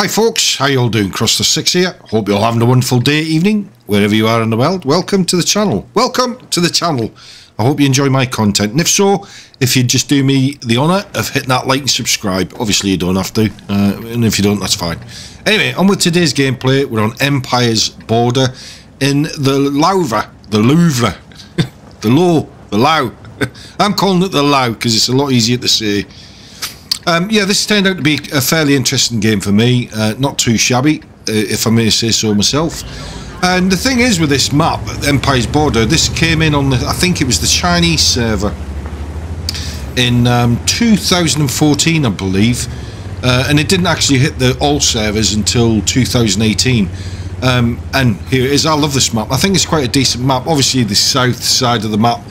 Hi folks, how you all doing? Cross6 here. Hope you're all having a wonderful day, evening, wherever you are in the world. Welcome to the channel. Welcome to the channel. I hope you enjoy my content. And if so, if you'd just do me the honour of hitting that like and subscribe. Obviously you don't have to, and if you don't, that's fine. Anyway, on with today's gameplay. We're on Empire's border in the Lowe, the Lowe. I'm calling it the Lowe because it's a lot easier to say. Yeah, this turned out to be a fairly interesting game for me. Not too shabby, if I may say so myself. And the thing is with this map, Empire's Border, this came in on the, I think it was the Chinese server in 2014, I believe. And it didn't actually hit the all servers until 2018. And here it is. I love this map. I think it's quite a decent map. Obviously, the south side of the map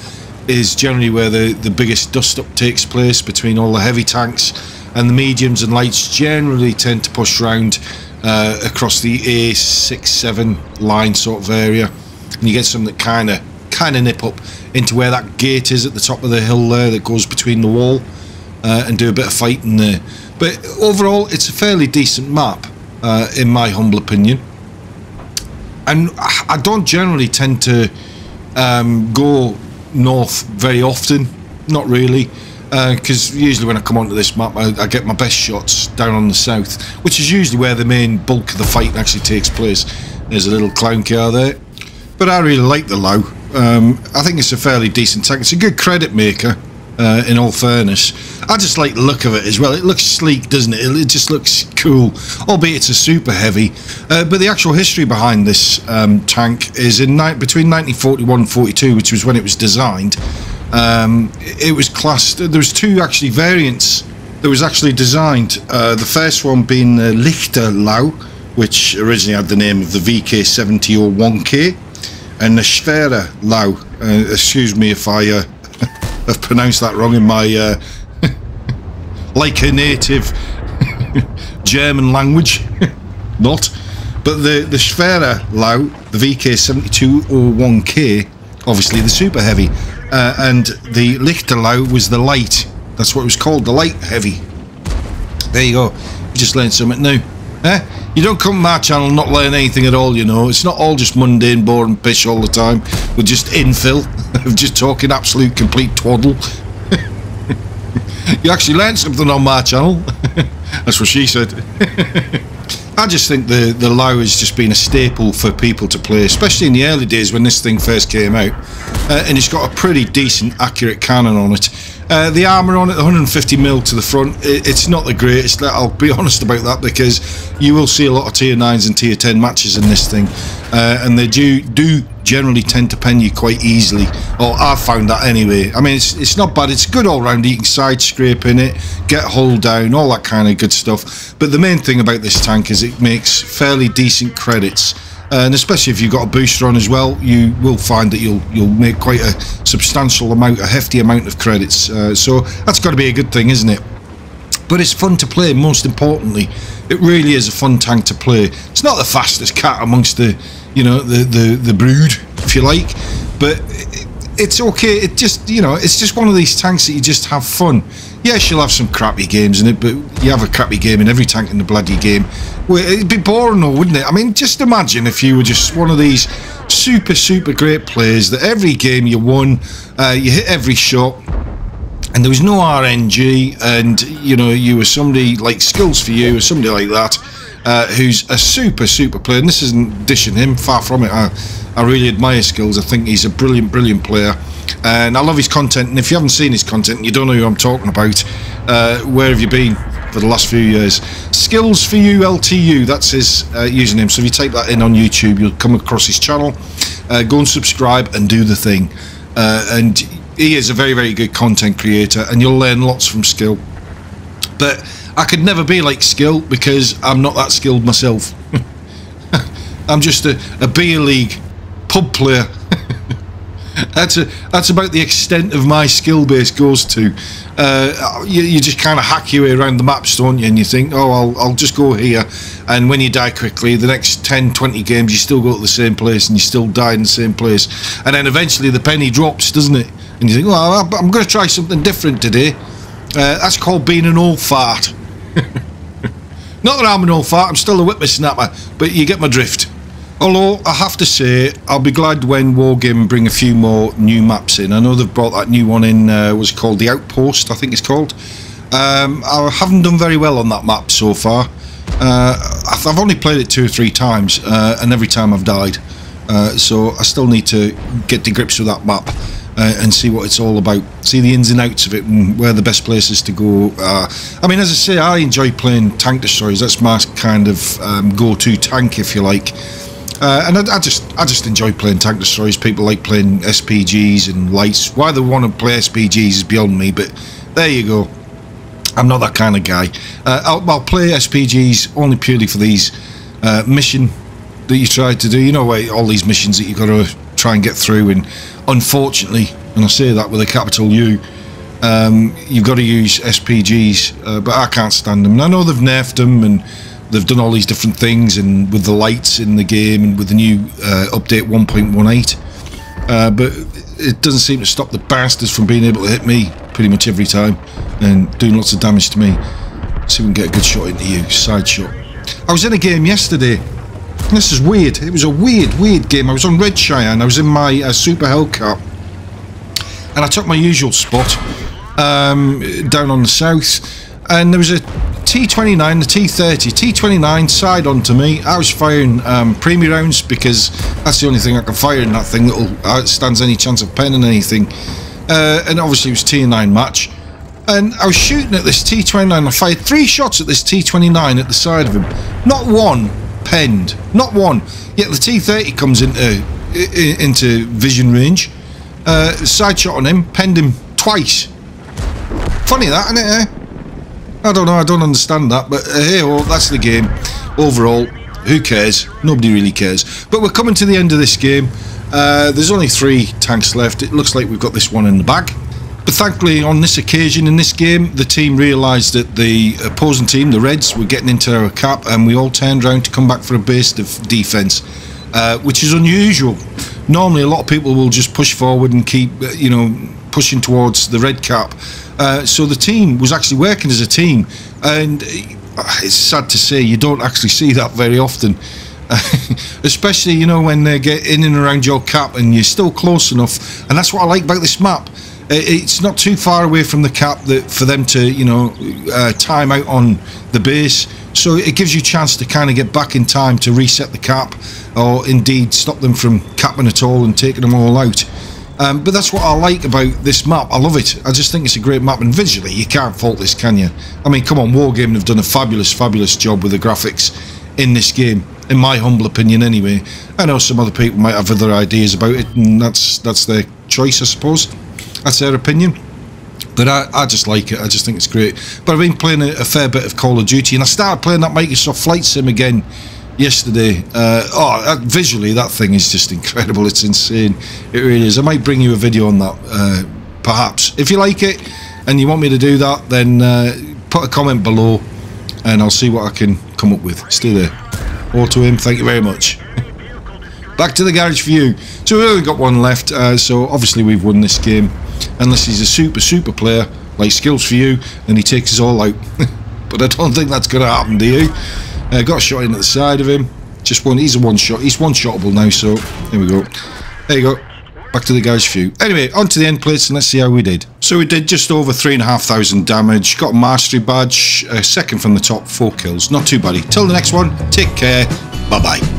is generally where the biggest dust up takes place between all the heavy tanks, and the mediums and lights generally tend to push round across the A6-7 line sort of area, and you get some that kind of nip up into where that gate is at the top of the hill there that goes between the wall, and do a bit of fighting there. But overall, it's a fairly decent map in my humble opinion, and I don't generally tend to go north very often, not really, because usually when I come onto this map I get my best shots down on the south, which is usually where the main bulk of the fight actually takes place. There's a little clown car there, but I really like the Lowe. I think it's a fairly decent tank. It's a good credit maker, in all fairness. I just like the look of it as well. It looks sleek, doesn't it? It just looks cool, albeit it's a super heavy. But the actual history behind this tank is in between 1941 and 42, which was when it was designed. It was classed. There was two actually variants that was actually designed. The first one being the Lichter Lowe, which originally had the name of the VK7001K, and the Schwerer Lowe. Excuse me if I I've pronounced that wrong in my like a native German language. Not. But the Schwerer Lowe, the VK7201K, obviously the super heavy, and the Lichter Lowe was the light. That's what it was called, the light heavy. There you go. You just learned something new. You don't come to my channel and not learn anything at all, you know. It's not all just mundane, boring pish all the time with just infill of just talking absolute complete twaddle. You actually learned something on my channel. That's what she said. I just think the Lowe has just been a staple for people to play, especially in the early days when this thing first came out. And it's got a pretty decent, accurate cannon on it. The armour on it, 150mm to the front, it's not the greatest, I'll be honest about that, because you will see a lot of tier 9s and tier 10 matches in this thing, and they do generally tend to pen you quite easily, or I've found that anyway. I mean, it's not bad, it's good all round. You can side scrape in it, get hull down, all that kind of good stuff. But the main thing about this tank is it makes fairly decent credits. And especially if you've got a booster on as well, you will find that you'll make quite a substantial amount, a hefty amount of credits. So that's got to be a good thing, isn't it? But it's fun to play. Most importantly, it really is a fun tank to play. It's not the fastest cat amongst the, you know, the brood, if you like, but it's okay. It just, you know, it's just one of these tanks that you just have fun. Yes, you'll have some crappy games in it, but you have a crappy game in every tank in the bloody game. Well, it'd be boring though, wouldn't it? I mean, just imagine if you were just one of these super great players that every game you won, you hit every shot, and there was no RNG, and, you know, you were somebody like Skills for You, or somebody like that, who's a super player. And this isn't dishing him, far from it. I really admire Skills. I think he's a brilliant player. And I love his content, and if you haven't seen his content and you don't know who I'm talking about, where have you been for the last few years? Skills for You LTU, that's his username. So if you type that in on YouTube, you'll come across his channel. Go and subscribe and do the thing. And he is a very good content creator, and you'll learn lots from Skill. But I could never be like Skill because I'm not that skilled myself. I'm just a beer league pub player. That's about the extent of my skill base goes to. You just kind of hack your way around the maps, don't you? And you think, oh, I'll just go here. And when you die quickly, the next 10, 20 games, you still go to the same place and you still die in the same place. And then eventually the penny drops, doesn't it? And you think, well, I'm going to try something different today. That's called being an old fart. Not that I'm an old fart, I'm still a whippersnapper, but you get my drift. Although, I have to say, I'll be glad when Wargame bring a few more new maps in. I know they've brought that new one in, what's it called? The Outpost, I think it's called. I haven't done very well on that map so far. I've only played it 2 or 3 times, and every time I've died. So I still need to get to grips with that map and see what it's all about, see the ins and outs of it and where the best places to go. I mean, as I say, I enjoy playing tank destroyers. That's my kind of go-to tank, if you like. And I just enjoy playing tank destroyers. People like playing SPGs and lights. Why they want to play SPGs is beyond me, but there you go. I'm not that kind of guy. I'll play SPGs only purely for these mission that you try to do. You know, all these missions that you've got to try and get through, and unfortunately, and I say that with a capital U, you've got to use SPGs, but I can't stand them. And I know they've nerfed them and they've done all these different things, and with the lights in the game and with the new update 1.18, but it doesn't seem to stop the bastards from being able to hit me pretty much every time and doing lots of damage to me. See if we can get a good shot into you, side shot. I was in a game yesterday. This is weird. It was a weird game. I was on Red Cheyenne. I was in my Super Hellcat, and I took my usual spot down on the south, and there was a T29, the T30, T29 side onto me. I was firing premium rounds because that's the only thing I can fire in that thing that stands any chance of penning anything. And obviously it was T9 match. And I was shooting at this T29. I fired 3 shots at this T29 at the side of him. Not one penned. Not one. Yet the T30 comes into vision range. Side shot on him, penned him twice. Funny that, isn't it? I don't know, I don't understand that, but hey, well, that's the game. Overall, who cares? Nobody really cares. But we're coming to the end of this game. There's only 3 tanks left. It looks like we've got this one in the bag. But thankfully, on this occasion, in this game, the team realised that the opposing team, the Reds, were getting into our cap, and we all turned around to come back for a burst of defence, which is unusual. Normally, a lot of people will just push forward and keep, you know, pushing towards the red cap. So the team was actually working as a team, and it's sad to say you don't actually see that very often. Especially, you know, when they get in and around your cap and you're still close enough. And that's what I like about this map. It's not too far away from the cap for them to, you know, time out on the base. So it gives you a chance to kind of get back in time to reset the cap, or indeed stop them from capping at all and taking them all out. But that's what I like about this map. I love it. I just think it's a great map, and visually you can't fault this, can you? I mean, come on, Wargame have done a fabulous job with the graphics in this game, in my humble opinion anyway. I know some other people might have other ideas about it, and that's their choice, I suppose. That's their opinion. But I just like it. I just think it's great. But I've been playing a fair bit of Call of Duty, and I started playing that Microsoft Flight Sim again yesterday. Visually that thing is just incredible. It's insane. It really is. I might bring you a video on that, perhaps. If you like it and you want me to do that, then put a comment below and I'll see what I can come up with. Stay there. Auto aim, thank you very much. Back to the garage for you. So we've only got one left, so obviously we've won this game. Unless he's a super player like Skills for You, then he takes us all out. But I don't think that's going to happen, do you? Got a shot in at the side of him. Just one. He's a one shot. He's one-shottable now, so there we go. There you go. Back to the garage for you. Anyway, on to the end plates, and let's see how we did. So we did just over 3,500 damage. Got a mastery badge. Second from the top, 4 kills. Not too bad. Till the next one, take care. Bye-bye.